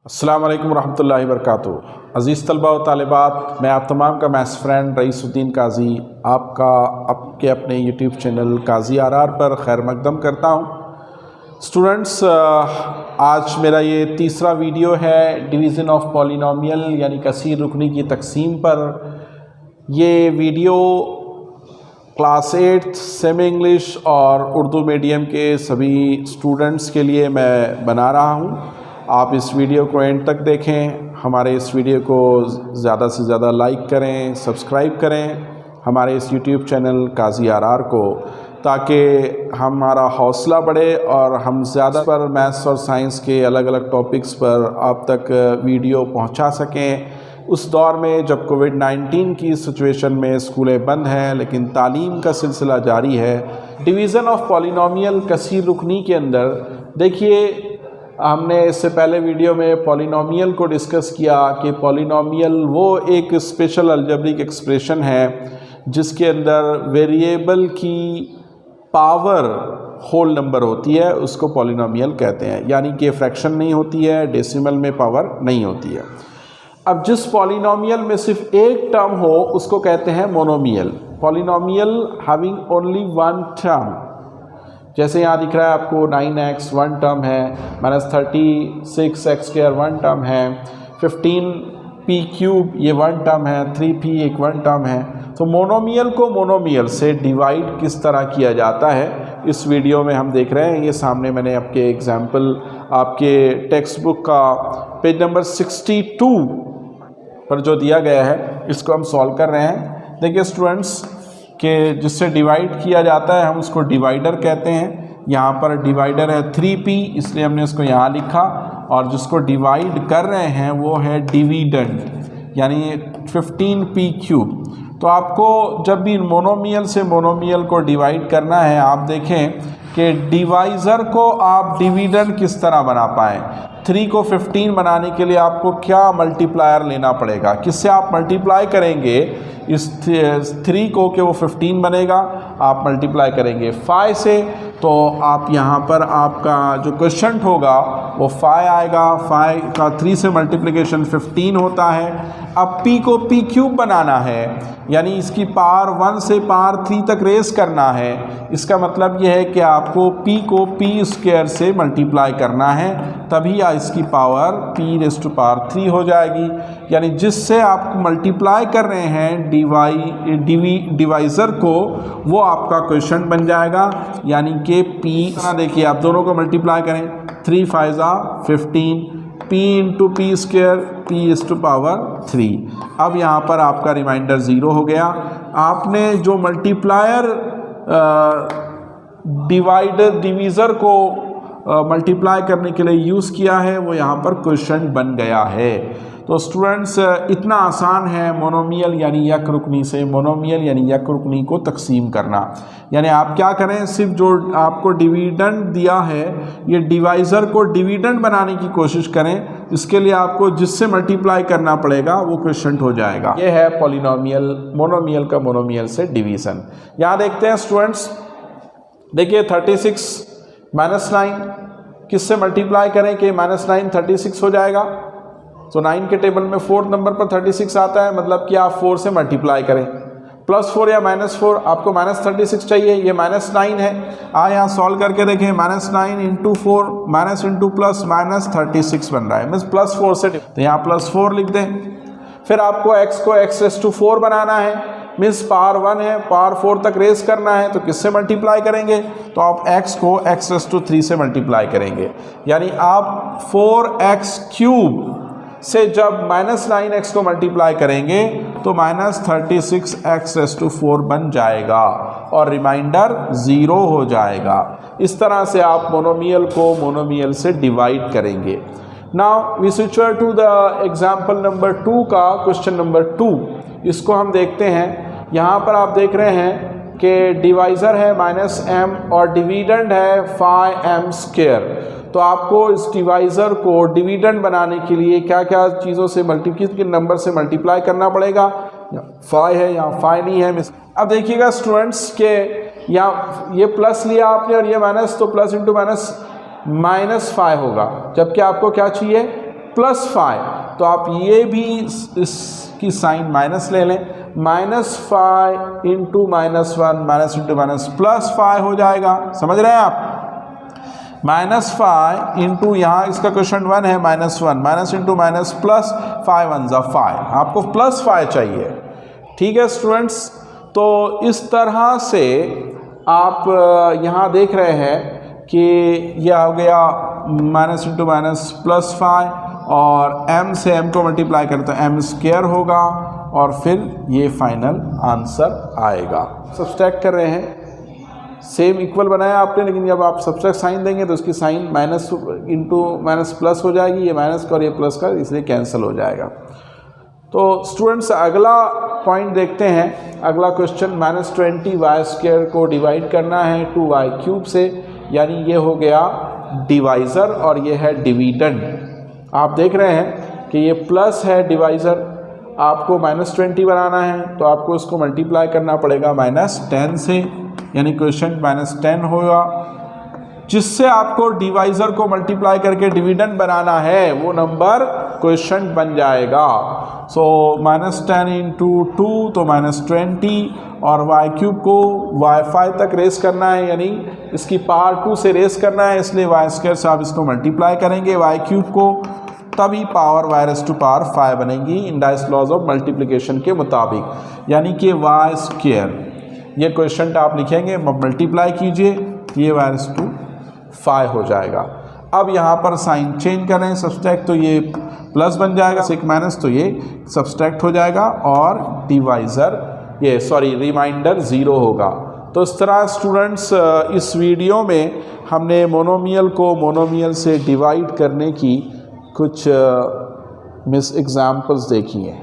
अस्सलाम वालेकुम रहमतुल्लाहि वबरकातुहू। अज़ीज़ तलबा व तालिबात, मैं आप तमाम का मैथ्स फ्रेंड रईसुद्दीन काजी आपका आपके अपने यूट्यूब चैनल काजी आर पर खैर मकदम करता हूँ। स्टूडेंट्स, आज मेरा ये तीसरा वीडियो है डिवीज़न ऑफ पॉलिनोमियल यानी कसीर रुकनी की तकसीम पर। ये वीडियो क्लास 8 सेमी इंग्लिश और उर्दू मीडियम के सभी स्टूडेंट्स के लिए मैं बना रहा हूँ। आप इस वीडियो को एंड तक देखें, हमारे इस वीडियो को ज़्यादा से ज़्यादा लाइक करें, सब्सक्राइब करें हमारे इस यूट्यूब चैनल काजी आर को, ताकि हमारा हौसला बढ़े और हम ज़्यादा पर मैथ्स और साइंस के अलग अलग टॉपिक्स पर आप तक वीडियो पहुंचा सकें। उस दौर में जब कोविड-19 की सिचुएशन में स्कूलें बंद हैं लेकिन तालीम का सिलसिला जारी है। डिवीज़न ऑफ पॉलिनोमियल कसीर रुकनी के अंदर देखिए, हमने इससे पहले वीडियो में पॉलिनोमियल को डिस्कस किया कि पॉलिनोमियल वो एक स्पेशल अलजेब्रिक एक्सप्रेशन है जिसके अंदर वेरिएबल की पावर होल नंबर होती है, उसको पॉलिनोमियल कहते हैं। यानी कि फ्रैक्शन नहीं होती है, डेसिमल में पावर नहीं होती है। अब जिस पॉलिनोमियल में सिर्फ एक टर्म हो उसको कहते हैं monomial. Polynomial having only one term, जैसे यहाँ दिख रहा है आपको 9x वन टर्म है, -36x² वन टर्म है, 15p³ ये वन टर्म है, 3p एक वन टर्म है। तो मोनोमियल को मोनोमियल से डिवाइड किस तरह किया जाता है इस वीडियो में हम देख रहे हैं। ये सामने मैंने आपके एग्जाम्पल आपके टेक्स्ट बुक का पेज नंबर 62 पर जो दिया गया है इसको हम सॉल्व कर रहे हैं। देखिए स्टूडेंट्स, कि जिससे डिवाइड किया जाता है हम उसको डिवाइडर कहते हैं। यहाँ पर डिवाइडर है 3p, इसलिए हमने उसको यहाँ लिखा, और जिसको डिवाइड कर रहे हैं वो है डिविडेंड यानी 15p³। तो आपको जब भी मोनोमियल से मोनोमियल को डिवाइड करना है, आप देखें कि डिवाइज़र को आप डिविडेंड किस तरह बना पाएँ। 3 को 15 बनाने के लिए आपको क्या मल्टीप्लायर लेना पड़ेगा, किससे आप मल्टीप्लाई करेंगे इस 3 को कि वो 15 बनेगा। आप मल्टीप्लाई करेंगे 5 से, तो आप यहाँ पर आपका जो क्वेश्चन होगा वो 5 आएगा। 5 का 3 से मल्टीप्लिकेशन 15 होता है। अब p को p³ बनाना है, यानी इसकी पावर 1 से पावर 3 तक रेस करना है। इसका मतलब यह है कि आपको p को p² से मल्टीप्लाई करना है, तभी इसकी पावर p⁻³ हो जाएगी। यानी जिससे आप मल्टीप्लाई कर रहे हैं डिवाइज़र को, वो आपका क्वेश्चन बन जाएगा। यानी कि p, देखिए आप दोनों को मल्टीप्लाई करें, 3 5 15, p × p² p⁻3। अब यहाँ पर आपका रिमाइंडर 0 हो गया। आपने जो मल्टीप्लायर डिवीज़र को मल्टीप्लाई करने के लिए यूज़ किया है वो यहाँ पर क्वेश्चन बन गया है। तो स्टूडेंट्स, इतना आसान है मोनोमियल यानी यक रुकनी से मोनोमियल यानी यक रुकनी को तकसीम करना। यानी आप क्या करें, सिर्फ जो आपको डिविडेंड दिया है ये डिवाइज़र को डिविडेंड बनाने की कोशिश करें। इसके लिए आपको जिससे मल्टीप्लाई करना पड़ेगा वो क्वेश्चन हो जाएगा। ये है पॉलिनोमियल, मोनोमियल का मोनोमियल से डिवीज़न। यहाँ देखते हैं स्टूडेंट्स, देखिए 36 -9 किससे मल्टीप्लाई करें कि -9 36 हो जाएगा। तो 9 के टेबल में 4th नंबर पर 36 आता है, मतलब कि आप 4 से मल्टीप्लाई करें। +4 या -4, आपको -36 चाहिए, ये -9 है। यहाँ सॉल्व करके देखें, -9 × 4 -+ -36 बन रहा है, मीन्स +4 से, तो यहाँ +4 लिख दें। फिर आपको x को x⁻4 बनाना है, मीन्स पावर 1 है, पावर 4 तक रेस करना है, तो किससे मल्टीप्लाई करेंगे, तो आप x को x⁻3 से मल्टीप्लाई करेंगे। यानी आप 4x³ से जब -9x को मल्टीप्लाई करेंगे तो -36x⁻4 बन जाएगा और रिमाइंडर 0 हो जाएगा। इस तरह से आप मोनोमियल को मोनोमियल से डिवाइड करेंगे। Now we switch to the example number 2 का क्वेश्चन नंबर 2। इसको हम देखते हैं। यहाँ पर आप देख रहे हैं कि डिवाइज़र है -m और डिविडेंड है 5m²। तो आपको इस डिवाइज़र को डिविडेंड बनाने के लिए क्या क्या चीज़ों से किस नंबर से मल्टीप्लाई करना पड़ेगा। 5 है, यहाँ 5 नहीं है। अब देखिएगा स्टूडेंट्स के यहाँ ये प्लस लिया आपने और ये माइनस, तो प्लस इंटू माइनस -5 होगा, जबकि आपको क्या चाहिए +5, तो आप ये भी इसकी साइन माइनस ले लें, -5 इंटू -1 माइनस इंटू माइनस +5 हो जाएगा। समझ रहे हैं आप? -5 इंटू यहाँ इसका क्वेश्चन 1 है -1 माइनस इंटू माइनस +5 1 ज़ा 5, आपको +5 चाहिए। ठीक है स्टूडेंट्स, तो इस तरह से आप यहाँ देख रहे हैं कि यह हो गया माइनस इंटू माइनस +5 और m से m को मल्टीप्लाई करें तो m² होगा और फिर ये फाइनल आंसर आएगा। सब्सट्रैक्ट कर रहे हैं, सेम इक्वल बनाया आपने, लेकिन जब आप सब्सट्रैक्ट साइन देंगे तो इसकी sign minus into minus plus हो जाएगी, ये माइनस का और ये प्लस का, इसलिए कैंसिल हो जाएगा। तो स्टूडेंट्स अगला पॉइंट देखते हैं। अगला क्वेश्चन -20y² को डिवाइड करना है 2y³ से, यानी ये हो गया डिवाइज़र और ये है डिविडेंड। आप देख रहे हैं कि ये प्लस है डिवाइज़र, आपको -20 बनाना है तो आपको इसको मल्टीप्लाई करना पड़ेगा -10 से, यानी क्वेश्चन -10 होगा। जिससे आपको डिवाइज़र को मल्टीप्लाई करके डिविडेंड बनाना है वो नंबर क्वेश्चन बन जाएगा। सो -10 इंटू 2 तो -20 और y³ को y5 तक रेस करना है, यानी इसकी पावर 2 से रेस करना है, इसलिए y² से आप इसको मल्टीप्लाई करेंगे y³ को, तभी पावर y⁵ बनेगी इंडाइस लॉज ऑफ मल्टीप्लिकेशन के मुताबिक, यानी कि y²। ये क्वेश्चन आप लिखेंगे, मल्टीप्लाई कीजिए, ये y⁵ हो जाएगा। अब यहाँ पर साइन चेंज करें, सब्सट्रैक्ट तो ये प्लस बन जाएगा, सेक माइनस तो ये सब्सट्रैक्ट हो जाएगा और डिवाइज़र रिमाइंडर 0 होगा। तो इस तरह स्टूडेंट्स इस वीडियो में हमने मोनोमियल को मोनोमियल से डिवाइड करने की कुछ एग्जाम्पल्स देखी हैं।